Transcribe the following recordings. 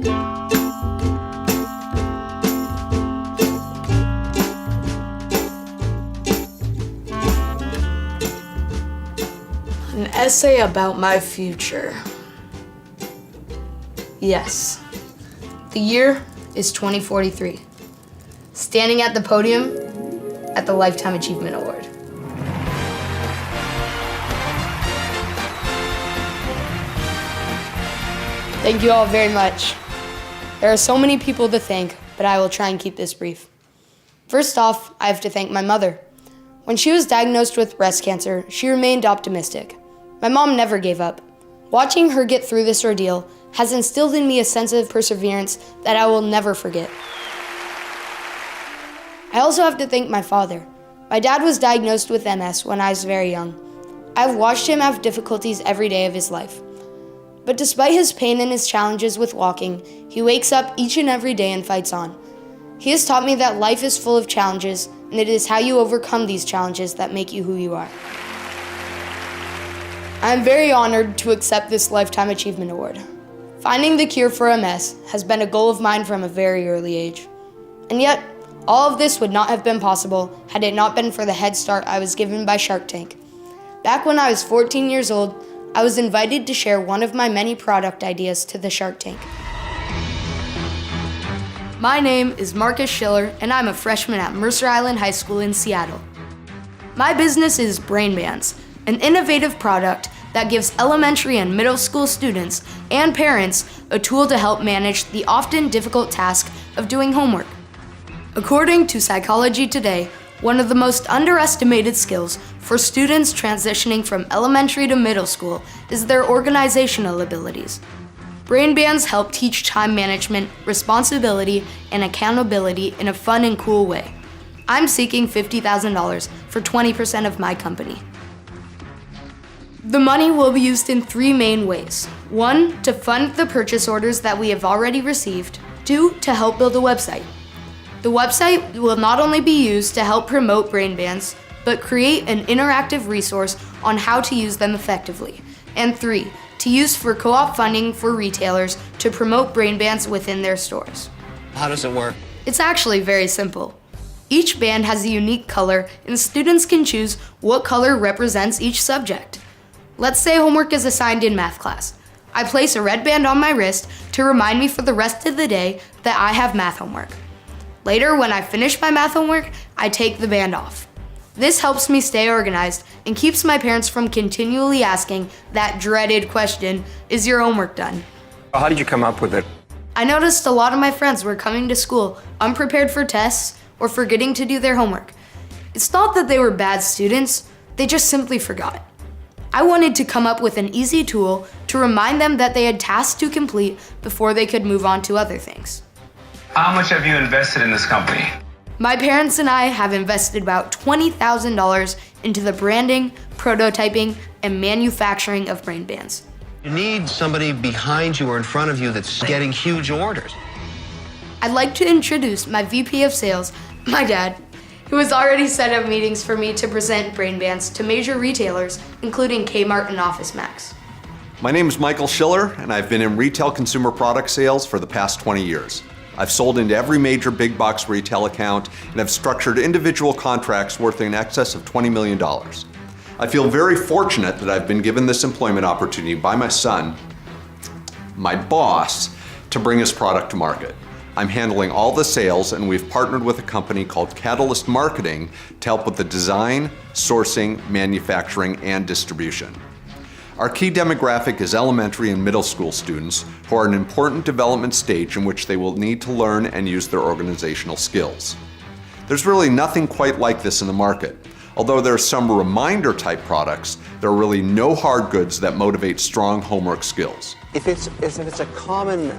An essay about my future. Yes, the year is 2043. Standing at the podium at the Lifetime Achievement Award. Thank you all very much. There are so many people to thank, but I will try and keep this brief. First off, I have to thank my mother. When she was diagnosed with breast cancer, she remained optimistic. My mom never gave up. Watching her get through this ordeal has instilled in me a sense of perseverance that I will never forget. I also have to thank my father. My dad was diagnosed with MS when I was very young. I've watched him have difficulties every day of his life. But despite his pain and his challenges with walking, he wakes up each and every day and fights on. He has taught me that life is full of challenges, and it is how you overcome these challenges that make you who you are. I am very honored to accept this Lifetime Achievement Award. Finding the cure for MS has been a goal of mine from a very early age. And yet, all of this would not have been possible had it not been for the head start I was given by Shark Tank. Back when I was 14 years old, I was invited to share one of my many product ideas to the Shark Tank. My name is Marcus Schiller, and I'm a freshman at Mercer Island High School in Seattle. My business is BrainBands, an innovative product that gives elementary and middle school students and parents a tool to help manage the often difficult task of doing homework. According to Psychology Today, one of the most underestimated skills for students transitioning from elementary to middle school is their organizational abilities. BrainBands help teach time management, responsibility, and accountability in a fun and cool way. I'm seeking $50,000 for 20% of my company. The money will be used in three main ways. 1, to fund the purchase orders that we have already received. 2, to help build a website. The website will not only be used to help promote BrainBands, but create an interactive resource on how to use them effectively. And 3, to use for co-op funding for retailers to promote BrainBands within their stores. How does it work? It's actually very simple. Each band has a unique color, and students can choose what color represents each subject. Let's say homework is assigned in math class. I place a red band on my wrist to remind me for the rest of the day that I have math homework. Later, when I finish my math homework, I take the band off. This helps me stay organized and keeps my parents from continually asking that dreaded question, is your homework done? How did you come up with it? I noticed a lot of my friends were coming to school unprepared for tests or forgetting to do their homework. It's not that they were bad students, they just simply forgot. I wanted to come up with an easy tool to remind them that they had tasks to complete before they could move on to other things. How much have you invested in this company? My parents and I have invested about $20,000 into the branding, prototyping, and manufacturing of BrainBands. You need somebody behind you or in front of you that's getting huge orders. I'd like to introduce my VP of Sales, my dad, who has already set up meetings for me to present BrainBands to major retailers, including Kmart and OfficeMax. My name is Michael Schiller, and I've been in retail consumer product sales for the past 20 years. I've sold into every major big box retail account and have structured individual contracts worth in excess of $20 million. I feel very fortunate that I've been given this employment opportunity by my son, my boss, to bring his product to market. I'm handling all the sales, and we've partnered with a company called Catalyst Marketing to help with the design, sourcing, manufacturing, and distribution. Our key demographic is elementary and middle school students who are an important development stage in which they will need to learn and use their organizational skills. There's really nothing quite like this in the market. Although there are some reminder type products, there are really no hard goods that motivate strong homework skills. If it's a common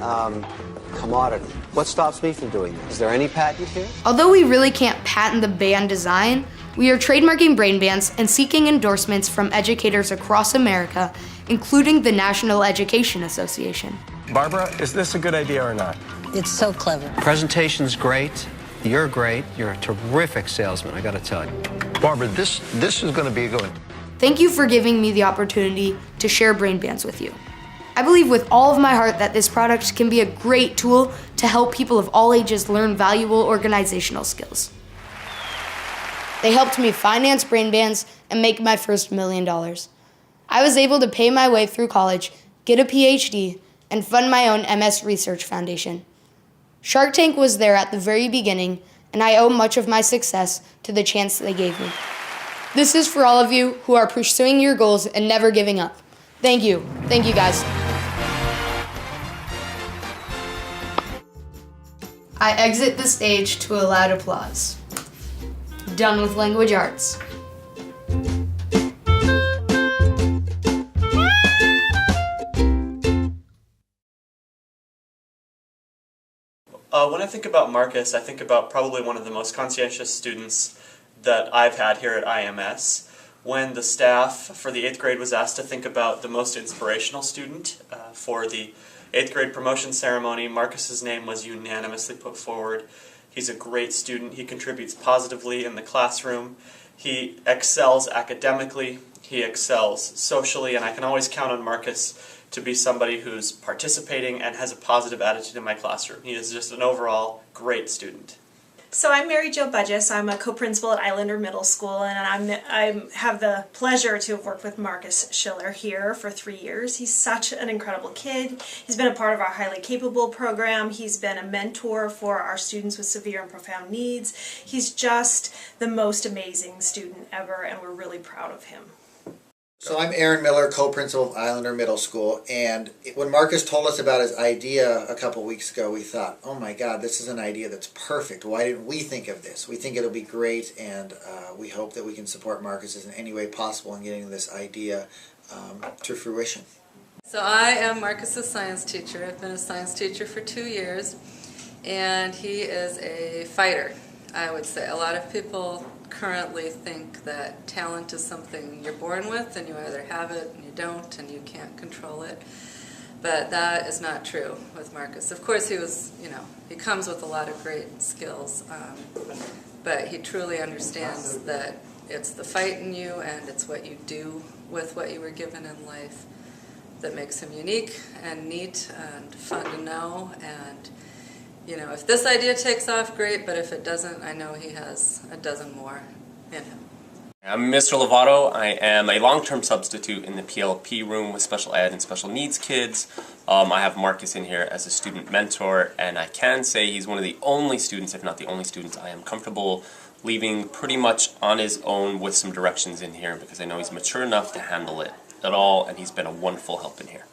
commodity, what stops me from doing this? Is there any patent here? Although we really can't patent the band design, we are trademarking BrainBands and seeking endorsements from educators across America, including the National Education Association. Barbara, is this a good idea or not? It's so clever. Presentation's great. You're great. You're a terrific salesman, I gotta tell you. Barbara, this is going to be a good one. Thank you for giving me the opportunity to share BrainBands with you. I believe with all of my heart that this product can be a great tool to help people of all ages learn valuable organizational skills. They helped me finance BrainBands and make my first $1 million. I was able to pay my way through college, get a PhD, and fund my own MS Research Foundation. Shark Tank was there at the very beginning, and I owe much of my success to the chance they gave me. This is for all of you who are pursuing your goals and never giving up. Thank you. Thank you, guys. I exit the stage to a loud applause. Done with language arts. When I think about Marcus, I think about probably one of the most conscientious students that I've had here at IMS. When the staff for the 8th grade was asked to think about the most inspirational student for the 8th grade promotion ceremony, Marcus's name was unanimously put forward. He's a great student. He contributes positively in the classroom. He excels academically. He excels socially, and I can always count on Marcus to be somebody who's participating and has a positive attitude in my classroom. He is just an overall great student. So I'm Mary Jo Budges. I'm a co-principal at Islander Middle School, and I have the pleasure to have worked with Marcus Schiller here for 3 years. He's such an incredible kid. He's been a part of our Highly Capable program. He's been a mentor for our students with severe and profound needs. He's just the most amazing student ever, and we're really proud of him. So I'm Aaron Miller, co-principal of Islander Middle School, and when Marcus told us about his idea a couple weeks ago, we thought, oh my God, this is an idea that's perfect. Why didn't we think of this? We think it'll be great, and we hope that we can support Marcus in any way possible in getting this idea to fruition. So I am Marcus's science teacher. I've been a science teacher for 2 years, and he is a fighter, I would say. A lot of people currently think that talent is something you're born with, and you either have it and you don't, and you can't control it. But that is not true with Marcus. Of course, he comes with a lot of great skills, but he truly understands that it's the fight in you and it's what you do with what you were given in life that makes him unique and neat and fun to know. And if this idea takes off, great, but if it doesn't, I know he has a dozen more in him. I'm Mr. Lovato. I am a long-term substitute in the PLP room with special ed and special needs kids. I have Marcus in here as a student mentor, and I can say he's one of the only students, if not the only students, I am comfortable leaving pretty much on his own with some directions in here, because I know he's mature enough to handle it at all, and he's been a wonderful help in here.